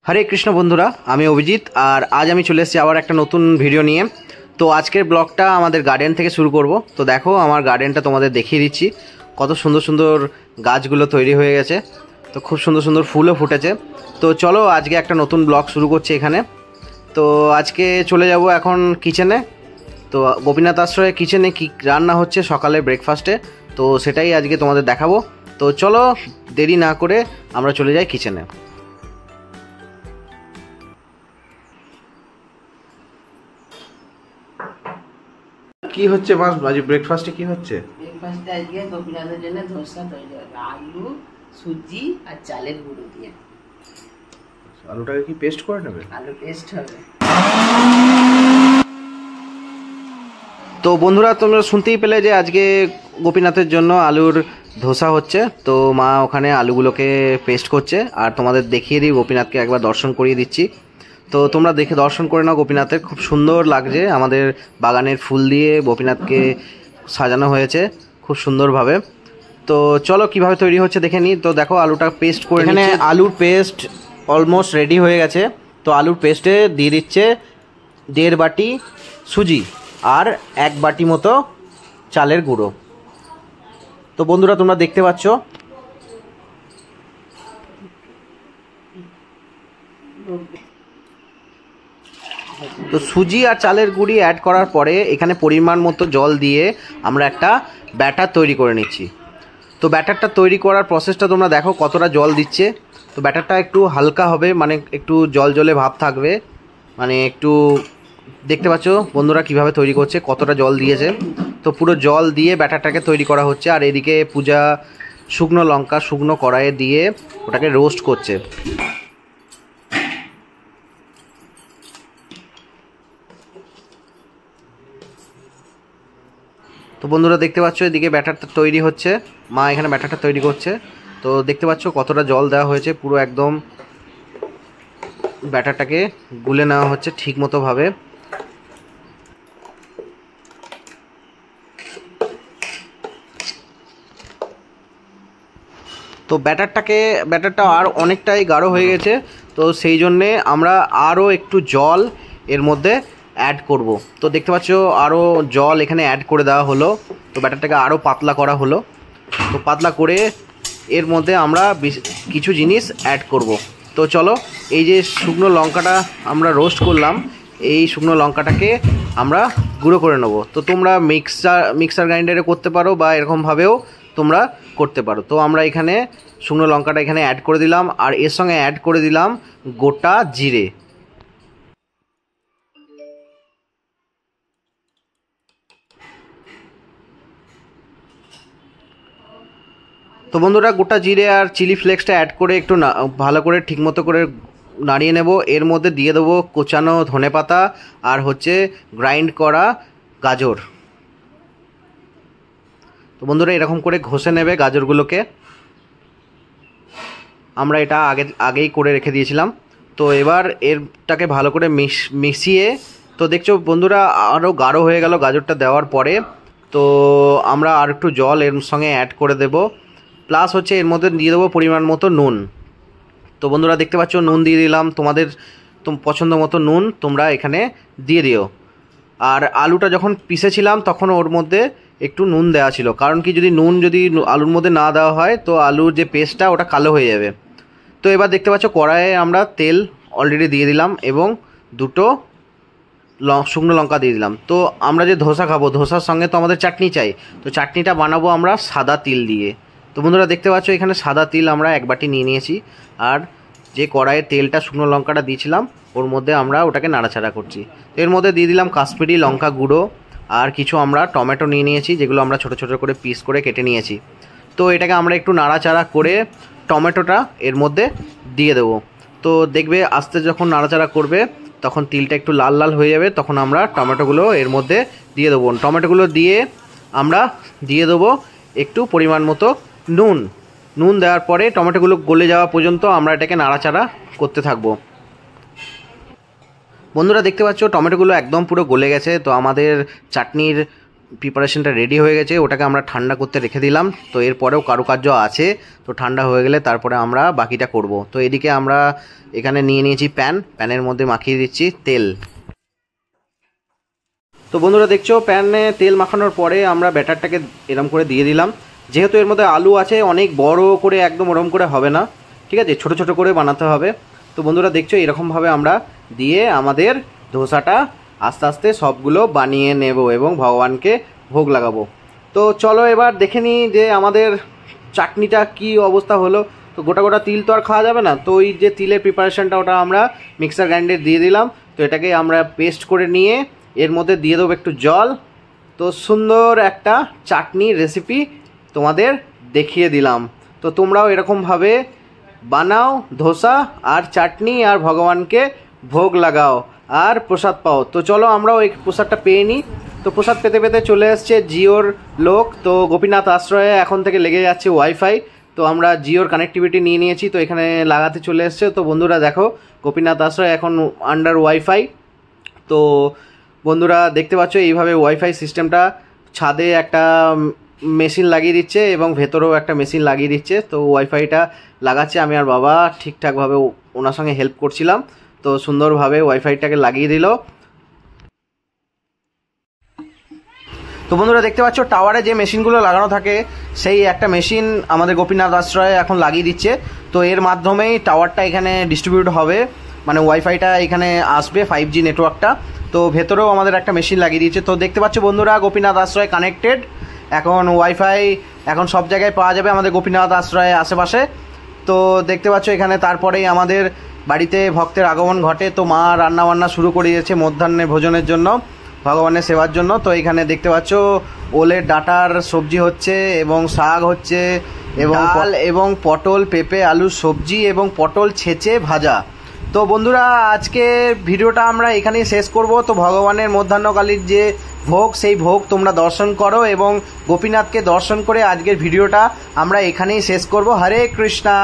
हरे कृष्ण बंधुरा आमी अभिजित और आज आमी चले एसेछि आबार एकटा नतून भिडियो निये। तो आजकेर ब्लगटा आमादेर गार्डेन थेके शुरू करब। तो देखो आमार गार्डेनटा तोमादेर देखिए दिच्छि कत सुंदर सुंदर गाछगुलो तैरी हये गेछे। तो खूब सुंदर सुंदर फुलও फुटेছে। तो चलो आजके एकटा नतून ब्लग शुरू करछि एखाने। तो आजके चले যাব এখন किचेने। तो गोपीनाथ आश्रय किचेने कि रान्ना होच्छे सकाले ब्रेकफास्टे, तो सेटाई आजके तोमादेर देखाबो। तो चलो देरी ना करे आमरा चले जाई किचेने। কি হচ্ছে মাস আজ ব্রেকফাস্টে কি হচ্ছে? ব্রেকফাস্টে আজকে গোপীনাথের জন্য ধোসা তৈরি হবে, আলু সুজি আর চালের গুঁড়ো দিয়ে। আলুটাকে কি পেস্ট করে নেবে? আলু পেস্ট হবে। তো বন্ধুরা তোমরা শুনতেই পেলে যে আজকে গোপীনাথের জন্য আলুর ধোসা হচ্ছে। তো মা ওখানে আলুগুলোকে পেস্ট করছে আর তোমাদের দেখিয়ে দিই, গোপীনাথকে একবার দর্শন করিয়ে দিচ্ছি। তো তোমরা দেখে দর্শন করে নাও। গোপীনাথের খুব সুন্দর লাগছে, আমাদের বাগানের ফুল দিয়ে গোপীনাথকে সাজানো হয়েছে খুব সুন্দরভাবে। তো চলো কিভাবে তৈরি হচ্ছে দেখে নিই। তো দেখো আলুটা পেস্ট করে, এখানে আলুর পেস্ট অলমোস্ট রেডি হয়ে গেছে। তো আলুর পেস্টে দিয়ে দিচ্ছে 1.5 বাটি সুজি আর 1 বাটি মতো চালের গুঁড়ো। তো বন্ধুরা তোমরা দেখতে পাচ্ছ তো সুজি আর চালের গুঁড়ি অ্যাড করার পরে এখানে পরিমাণ মতো জল দিয়ে আমরা একটা ব্যাটার তৈরি করে নিচ্ছি। তো ব্যাটারটা তৈরি করার প্রসেসটা তোমরা দেখো কতটা জল দিচ্ছে। তো ব্যাটারটা একটু হালকা হবে, মানে একটু জল জলে ভাব থাকবে, মানে একটু দেখতে পাচ্ছ বন্ধুরা কিভাবে তৈরি করছে, কতটা জল দিয়েছে। তো পুরো জল দিয়ে ব্যাটারটাকে তৈরি করা হচ্ছে। আর এদিকে পূজা শুকনো লঙ্কা শুকনো কড়াইয়ে দিয়ে ওটাকে রোস্ট করছে। তো বন্ধুরা দেখতে পাচ্ছ এদিকে ব্যাটারটা তৈরি হচ্ছে, মা এখানে ব্যাটারটা তৈরি করছে। তো দেখতে পাচ্ছ কতটা জল দেওয়া হয়েছে, পুরো একদম ব্যাটারটাকে গুলে নেওয়া হচ্ছে ঠিক মতো ভাবে। তো ব্যাটারটা আর অনেকটাই গাঢ় হয়ে গেছে। তো সেই জন্যে আমরা আরও একটু জল এর মধ্যে অ্যাড করব। তো দেখতে পাচ্ছ আরও জল এখানে অ্যাড করে দেওয়া হলো। তো ব্যাটারটাকে আরও পাতলা করা হলো। তো পাতলা করে এর মধ্যে আমরা কিছু জিনিস অ্যাড করব। তো চলো এই যে শুকনো লঙ্কাটা আমরা রোস্ট করলাম, এই শুকনো লঙ্কাটাকে আমরা গুঁড়ো করে নেব। তো তোমরা মিক্সার গ্রাইন্ডারে করতে পারো বা এরকমভাবেও তোমরা করতে পারো। তো আমরা এখানে শুকনো লঙ্কাটা এখানে অ্যাড করে দিলাম আর এর সঙ্গে অ্যাড করে দিলাম গোটা জিরে। তো বন্ধুরা গোটা জিরে আর চিলি ফ্লেক্সটা অ্যাড করে একটু ভালো করে ঠিকমতো করে নাড়িয়ে নেব। এর মধ্যে দিয়ে দেবো কোচানো ধনেপাতা আর হচ্ছে গ্রাইন্ড করা গাজর। তো বন্ধুরা এরকম করে ঘষে নেবে গাজরগুলোকে, আমরা এটা আগেই করে রেখে দিয়েছিলাম। তো এবার এরটাকে ভালো করে মিশিয়ে, তো দেখছো বন্ধুরা আরও গাঢ় হয়ে গেল গাজরটা দেওয়ার পরে। তো আমরা আর একটু জল এর সঙ্গে অ্যাড করে দেব, প্লাস হচ্ছে এর মধ্যে দিয়ে দেবো পরিমাণ মতো নুন। তো বন্ধুরা দেখতে পাচ্ছ নুন দিয়ে দিলাম, তোমাদের পছন্দ মতো নুন তোমরা এখানে দিয়ে দিও। আর আলুটা যখন পিষেছিলাম তখন ওর মধ্যে একটু নুন দেওয়া ছিল, কারণ কি যদি নুন আলুর মধ্যে না দেওয়া হয় তো আলুর যে পেস্টটা ওটা কালো হয়ে যাবে। তো এবার দেখতে পাচ্ছ কড়াইয়ে আমরা তেল অলরেডি দিয়ে দিলাম এবং 2টো শুকনো লঙ্কা দিয়ে দিলাম। তো আমরা যে ধোসা খাবো, ধোসার সঙ্গে তো আমাদের চাটনি চাই। তো চাটনিটা বানাবো আমরা সাদা তিল দিয়ে। তো বন্ধুরা দেখতে পাচ্ছ এখানে সাদা তিল আমরা 1 বাটি নিয়ে নিয়েছি। আর যে কড়াইয়ে তেলটা শুকনো লঙ্কাটা দিয়েছিলাম ওর মধ্যে আমরা ওটাকে নাড়াচাড়া করছি। এর মধ্যে দিয়ে দিলাম কাশ্মীরি লঙ্কা গুঁড়ো আর কিছু আমরা টমেটো নিয়ে নিয়েছি, যেগুলো আমরা ছোটো ছোটো করে পিস করে কেটে নিয়েছি। তো এটাকে আমরা একটু নাড়াচাড়া করে টমেটোটা এর মধ্যে দিয়ে দেবো। তো দেখবে আস্তে যখন নাড়াচাড়া করবে তখন তিলটা একটু লাল লাল হয়ে যাবে, তখন আমরা টমেটোগুলো এর মধ্যে দিয়ে দেবো। টমেটোগুলো দিয়ে আমরা দিয়ে দেবো একটু পরিমাণ মতো নুন দেওয়ার পরে টমেটোগুলো গলে যাওয়া পর্যন্ত আমরা এটাকে নাড়াচাড়া করতে থাকবো। বন্ধুরা দেখতে পাচ্ছ টমেটোগুলো একদম পুরো গলে গেছে। তো আমাদের চাটনির প্রিপারেশনটা রেডি হয়ে গেছে, ওটাকে আমরা ঠান্ডা করতে রেখে দিলাম। তো এরপরেও কারুকার্য আছে, তো ঠান্ডা হয়ে গেলে তারপরে আমরা বাকিটা করব। তো এদিকে আমরা এখানে নিয়ে নিয়েছি প্যানের মধ্যে মাখিয়ে দিচ্ছি তেল। তো বন্ধুরা দেখছো প্যানে তেল মাখানোর পরে আমরা ব্যাটারটাকে এরম করে দিয়ে দিলাম। যেহেতু এর মধ্যে আলু আছে, অনেক বড় করে একদম ওরম করে হবে না, ঠিক আছে, ছোট ছোট করে বানাতে হবে। তো বন্ধুরা দেখছো এরকমভাবে আমরা দিয়ে আমাদের ধোসাটা আস্তে আস্তে সবগুলো বানিয়ে নেব এবং ভগবানকে ভোগ লাগাবো। তো চলো এবার দেখে নিই যে আমাদের চাটনিটা কি অবস্থা হলো। তো গোটা গোটা তিল তো আর খাওয়া যাবে না, তো ওই যে তিলের প্রিপারেশনটা ওটা আমরা মিক্সার গ্রাইন্ডারে দিয়ে দিলাম। তো এটাকে আমরা পেস্ট করে নিয়ে এর মধ্যে দিয়ে দেবো একটু জল। তো সুন্দর একটা চাটনি রেসিপি তোমাদের দেখিয়ে দিলাম। তো তোমরাও এরকমভাবে বানাও ধোসা আর চাটনি, আর ভগবানকে ভোগ লাগাও আর প্রসাদ পাও। তো চলো আমরাও এই প্রসাদটা পেয়ে নিই। তো প্রসাদ পেতে পেতে চলে এসছে জিওর লোক। তো গোপীনাথ আশ্রয়ে এখন থেকে লেগে যাচ্ছে ওয়াইফাই। তো আমরা জিওর কানেক্টিভিটি নিয়ে নিয়েছি, তো এখানে লাগাতে চলে এসছে। তো বন্ধুরা দেখো গোপীনাথ আশ্রয় এখন আন্ডার ওয়াইফাই। তো বন্ধুরা দেখতে পাচ্ছ এইভাবে ওয়াইফাই সিস্টেমটা ছাদে একটা মেশিন লাগিয়ে দিচ্ছে এবং ভেতরেও একটা মেশিন লাগিয়ে দিচ্ছে। তো ওয়াইফাইটা লাগাচ্ছে, আমি আর বাবা ঠিকঠাকভাবে ওনার সঙ্গে হেল্প করছিলাম। তো সুন্দরভাবে ওয়াইফাইটাকে লাগিয়ে দিল। তো বন্ধুরা দেখতে পাচ্ছ টাওয়ারে যে মেশিনগুলো লাগানো থাকে সেই একটা মেশিন আমাদের গোপীনাথ আশ্রয়ে এখন লাগিয়ে দিচ্ছে। তো এর মাধ্যমেই টাওয়ারটা এখানে ডিস্ট্রিবিউট হবে, মানে ওয়াইফাইটা এখানে আসবে 5G নেটওয়ার্কটা। তো ভেতরেও আমাদের একটা মেশিন লাগিয়ে দিয়েছে। তো দেখতে পাচ্ছ বন্ধুরা গোপীনাথ আশ্রয় কানেক্টেড, এখন ওয়াইফাই এখন সব জায়গায় পাওয়া যাবে আমাদের গোপীনাথ আশ্রয়ের আশেপাশে। তো দেখতে পাচ্ছ এখানে তারপরেই আমাদের বাড়িতে ভক্তের আগমন ঘটে। তো মা রান্নাবান্না শুরু করে দিয়েছে মধ্যাহ্নে ভোজনের জন্য, ভগবানের সেবার জন্য। তো এখানে দেখতে পাচ্ছ ওলের ডাঁটার সবজি হচ্ছে এবং শাক হচ্ছে এবং ডাল এবং পটল পেঁপে আলুর সবজি এবং পটল ছেঁচে ভাজা। তো বন্ধুরা আজকে ভিডিওটা আমরা এখানেই শেষ করব। তো ভগবানের মধ্যাহ্নকালীর যে ভোগ সেই ভোগ তোমরা দর্শন করো এবং গোপীনাথকে দর্শন করে আজকের ভিডিওটা আমরা এখানেই শেষ করব। হরে কৃষ্ণা।